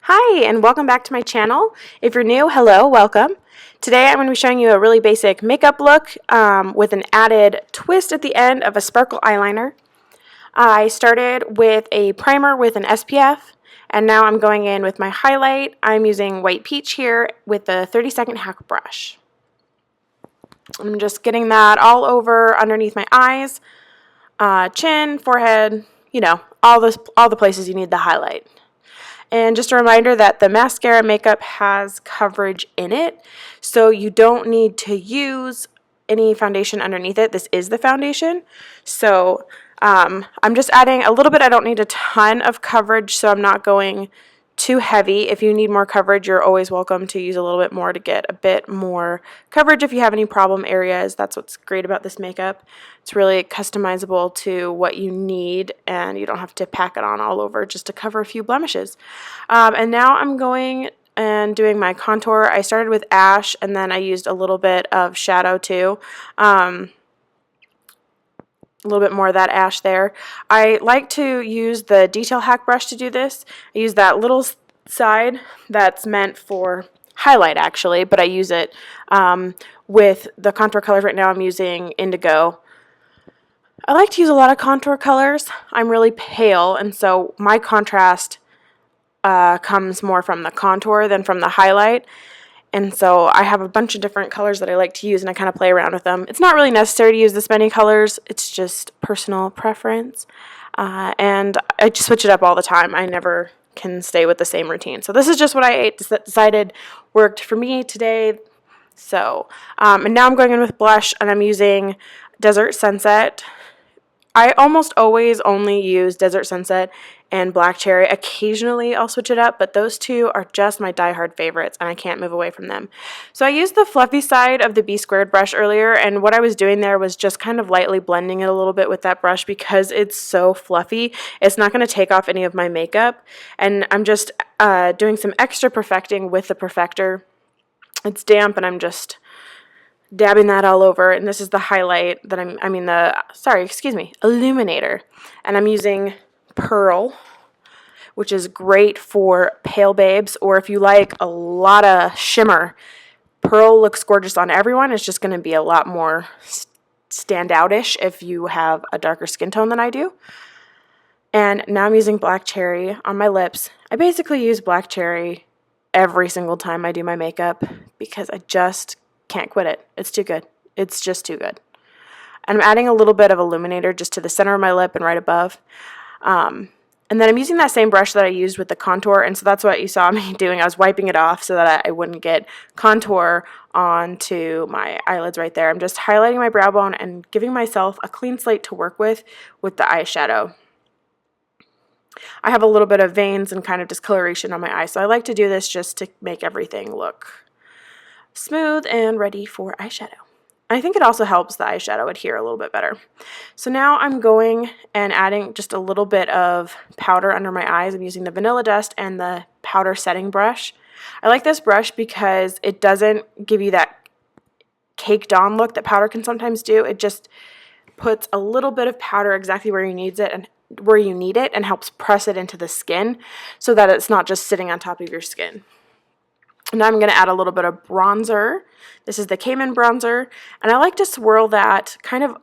Hi, and welcome back to my channel. If you're new, hello, welcome. Today I'm going to be showing you a really basic makeup look with an added twist at the end of a sparkle eyeliner. I started with a primer with an SPF, and now I'm going in with my highlight. I'm using White Peach here with the 30-second hack brush. I'm just getting that all over underneath my eyes, chin, forehead, all the places you need the highlight. And just a reminder that the mascara makeup has coverage in it, so you don't need to use any foundation underneath it. This is the foundation. So I'm just adding a little bit. I don't need a ton of coverage, so I'm not going too heavy. If you need more coverage, you're always welcome to use a little bit more to get a bit more coverage if you have any problem areas. That's what's great about this makeup. It's really customizable to what you need, and you don't have to pack it on all over just to cover a few blemishes. And now I'm going and doing my contour. I started with ash, and then I used a little bit of shadow too. A little bit more of that ash there. I like to use the detail hack brush to do this. I use that little side that's meant for highlight actually, but I use it with the contour colors. Right now I'm using Indigo. I like to use a lot of contour colors. I'm really pale, and so my contrast comes more from the contour than from the highlight. And so I have a bunch of different colors that I like to use, and I kind of play around with them. It's not really necessary to use this many colors. It's just personal preference. And I just switch it up all the time. I never can stay with the same routine. So this is just what I decided worked for me today. So, and now I'm going in with blush, and I'm using Desert Sunset. I almost always only use Desert Sunset and Black Cherry. Occasionally I'll switch it up, but those two are just my diehard favorites, and I can't move away from them. So I used the fluffy side of the B squared brush earlier, and what I was doing there was just kind of lightly blending it a little bit with that brush because it's so fluffy. It's not going to take off any of my makeup, and I'm just doing some extra perfecting with the perfector. It's damp, and I'm just dabbing that all over, and this is the highlight that illuminator, and I'm using Pearl, which is great for pale babes, or if you like a lot of shimmer. Pearl looks gorgeous on everyone. It's just going to be a lot more standout-ish if you have a darker skin tone than I do. And now I'm using Black Cherry on my lips. I basically use Black Cherry every single time I do my makeup because I just can't quit it. It's too good. It's just too good. And I'm adding a little bit of illuminator just to the center of my lip and right above. And then I'm using that same brush that I used with the contour, and so that's what you saw me doing. I was wiping it off so that I wouldn't get contour onto my eyelids right there. I'm just highlighting my brow bone and giving myself a clean slate to work with the eyeshadow. I have a little bit of veins and kind of discoloration on my eye, so I like to do this just to make everything look smooth and ready for eyeshadow. I think it also helps the eyeshadow adhere a little bit better. So now I'm going and adding just a little bit of powder under my eyes. I'm using the Vanilla Dust and the powder setting brush. I like this brush because it doesn't give you that caked on look that powder can sometimes do. It just puts a little bit of powder exactly where you need it and helps press it into the skin so that it's not just sitting on top of your skin. Now I'm going to add a little bit of bronzer. This is the Cayman bronzer, and I like to swirl that kind of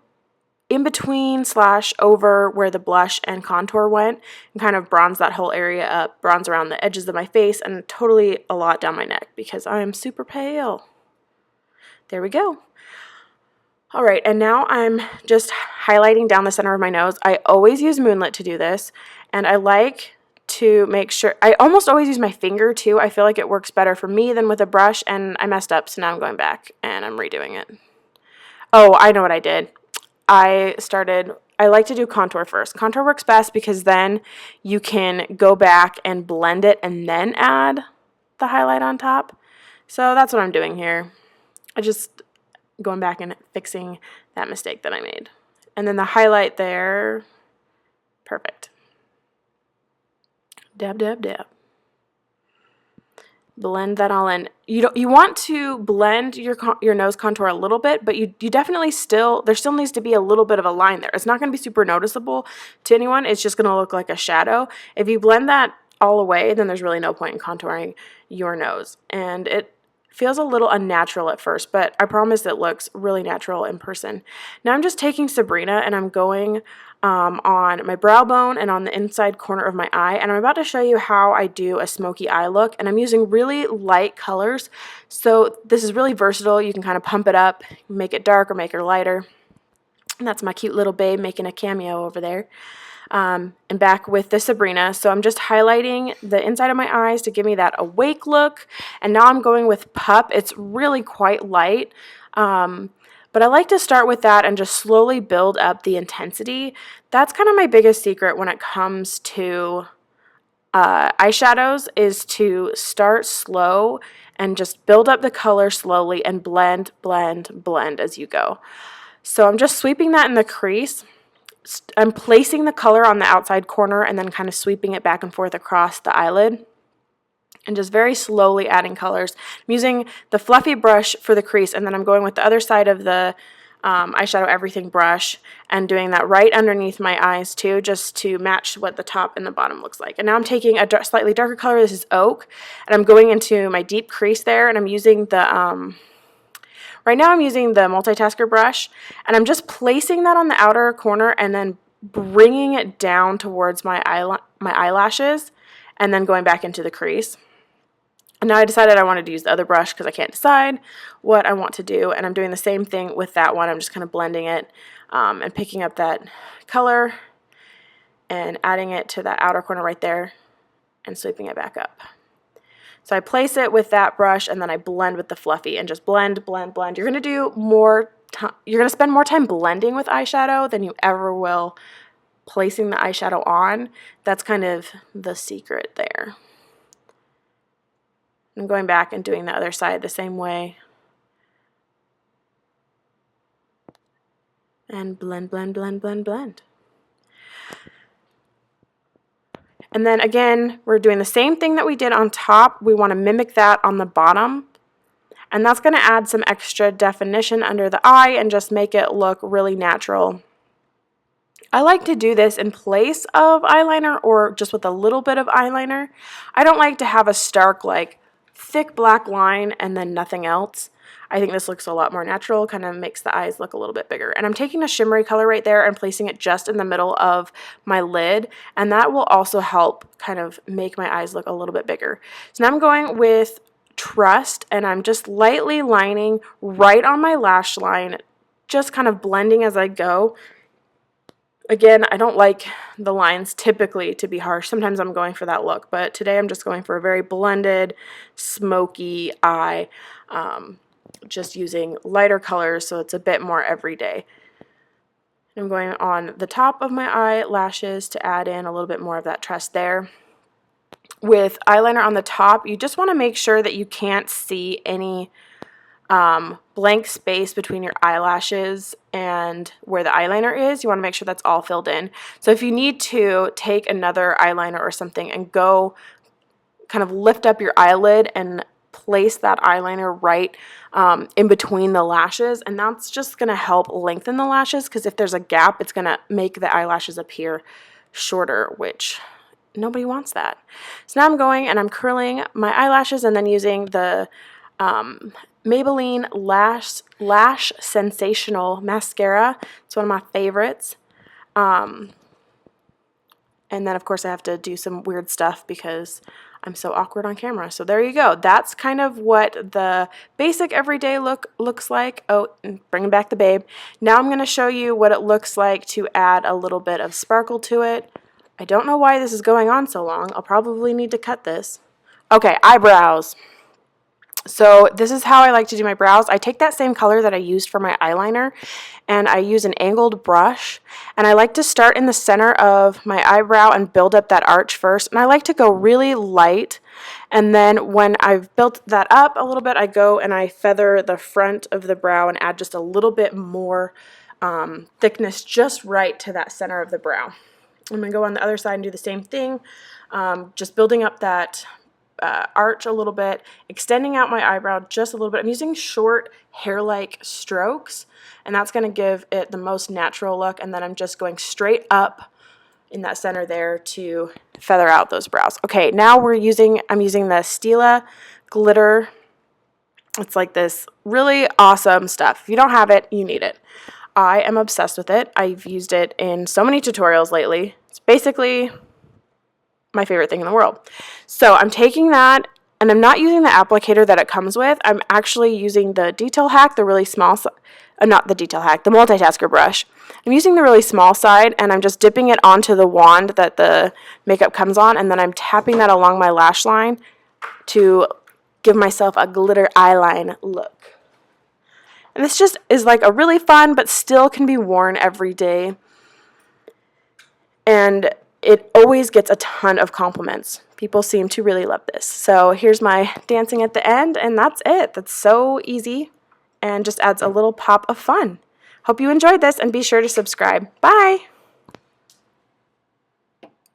in between / over where the blush and contour went and kind of bronze that whole area up, bronze around the edges of my face, and totally a lot down my neck because I am super pale. There we go. All right, and now I'm just highlighting down the center of my nose. I always use Moonlit to do this, and I like to make sure, I almost always use my finger too. I feel like it works better for me than with a brush, and I messed up, so now I'm going back and I'm redoing it. Oh, I know what I did. I like to do contour first. Contour works best because then you can go back and blend it and then add the highlight on top. So that's what I'm doing here. I just going back and fixing that mistake that I made. And then the highlight there, perfect. Dab, dab, dab. Blend that all in. You want to blend your nose contour a little bit, but you definitely there still needs to be a little bit of a line there. It's not going to be super noticeable to anyone. It's just going to look like a shadow. If you blend that all away, then there's really no point in contouring your nose. And it feels a little unnatural at first, but I promise it looks really natural in person. Now I'm just taking Sabrina and I'm going on my brow bone and on the inside corner of my eye, and I'm about to show you how I do a smoky eye look, and I'm using really light colors. So this is really versatile. You can kind of pump it up, make it dark or make it lighter. And that's my cute little babe making a cameo over there. And back with the Sabrina. So I'm just highlighting the inside of my eyes to give me that awake look. And now I'm going with Pup. It's really quite light. But I like to start with that and just slowly build up the intensity. That's kind of my biggest secret when it comes to eyeshadows, is to start slow and just build up the color slowly and blend, blend, blend as you go. So I'm just sweeping that in the crease. I'm placing the color on the outside corner and then kind of sweeping it back and forth across the eyelid and just very slowly adding colors. I'm using the fluffy brush for the crease, and then I'm going with the other side of the eyeshadow everything brush and doing that right underneath my eyes too, just to match what the top and the bottom looks like. And now I'm taking a slightly darker color. This is Oak, and I'm going into my deep crease there, and I'm using the right now I'm using the multitasker brush, and I'm just placing that on the outer corner and then bringing it down towards my eyelashes and then going back into the crease. And now I decided I wanted to use the other brush because I can't decide what I want to do, and I'm doing the same thing with that one. I'm just kind of blending it and picking up that color and adding it to that outer corner right there and sweeping it back up. So I place it with that brush and then I blend with the fluffy and just blend, blend, blend. You're going to do more time, you're going to spend more time blending with eyeshadow than you ever will placing the eyeshadow on. That's kind of the secret there. I'm going back and doing the other side the same way. And blend, blend, blend, blend, blend. And then again, we're doing the same thing that we did on top. We want to mimic that on the bottom. And that's going to add some extra definition under the eye and just make it look really natural. I like to do this in place of eyeliner or just with a little bit of eyeliner. I don't like to have a stark, like, thick black line and then nothing else. I think this looks a lot more natural, kind of makes the eyes look a little bit bigger. And I'm taking a shimmery color right there and placing it just in the middle of my lid, and that will also help kind of make my eyes look a little bit bigger. So now I'm going with Trust, and I'm just lightly lining right on my lash line, just kind of blending as I go. Again, I don't like the lines typically to be harsh. Sometimes I'm going for that look, but today I'm just going for a very blended, smoky eye, just using lighter colors so it's a bit more everyday. I'm going on the top of my eyelashes to add in a little bit more of that Trust there. With eyeliner on the top, you just want to make sure that you can't see any blank space between your eyelashes and where the eyeliner is. You want to make sure that's all filled in. So if you need to take another eyeliner or something and go kind of lift up your eyelid and place that eyeliner right in between the lashes, and that's just going to help lengthen the lashes, because if there's a gap, it's going to make the eyelashes appear shorter, which nobody wants that. So now I'm going and I'm curling my eyelashes and then using the Maybelline Lash Sensational Mascara. It's one of my favorites. And then, of course, I have to do some weird stuff because I'm so awkward on camera. So there you go. That's kind of what the basic everyday look looks like. Oh, and bringing back the babe. Now I'm going to show you what it looks like to add a little bit of sparkle to it. I don't know why this is going on so long. I'll probably need to cut this. Okay, eyebrows. So this is how I like to do my brows. I take that same color that I used for my eyeliner and I use an angled brush, and I like to start in the center of my eyebrow and build up that arch first, and I like to go really light, and then when I've built that up a little bit, I go and I feather the front of the brow and add just a little bit more thickness just right to that center of the brow. I'm going to go on the other side and do the same thing, just building up that arch a little bit, extending out my eyebrow just a little bit. I'm using short hair-like strokes, and that's going to give it the most natural look. And then I'm just going straight up in that center there to feather out those brows. Okay, now I'm using the Stilla glitter. It's like this really awesome stuff. If you don't have it, you need it. I am obsessed with it. I've used it in so many tutorials lately. It's basically my favorite thing in the world. So I'm taking that, and I'm not using the applicator that it comes with. I'm actually using the Detail Hack, the really small, not the Detail Hack, the multitasker brush. I'm using the really small side, and I'm just dipping it onto the wand that the makeup comes on, and then I'm tapping that along my lash line to give myself a glitter eyeline look. And this just is like a really fun, but still can be worn every day. And it always gets a ton of compliments. People seem to really love this. So here's my dancing at the end, and that's it. That's so easy and just adds a little pop of fun. Hope you enjoyed this, and be sure to subscribe. Bye!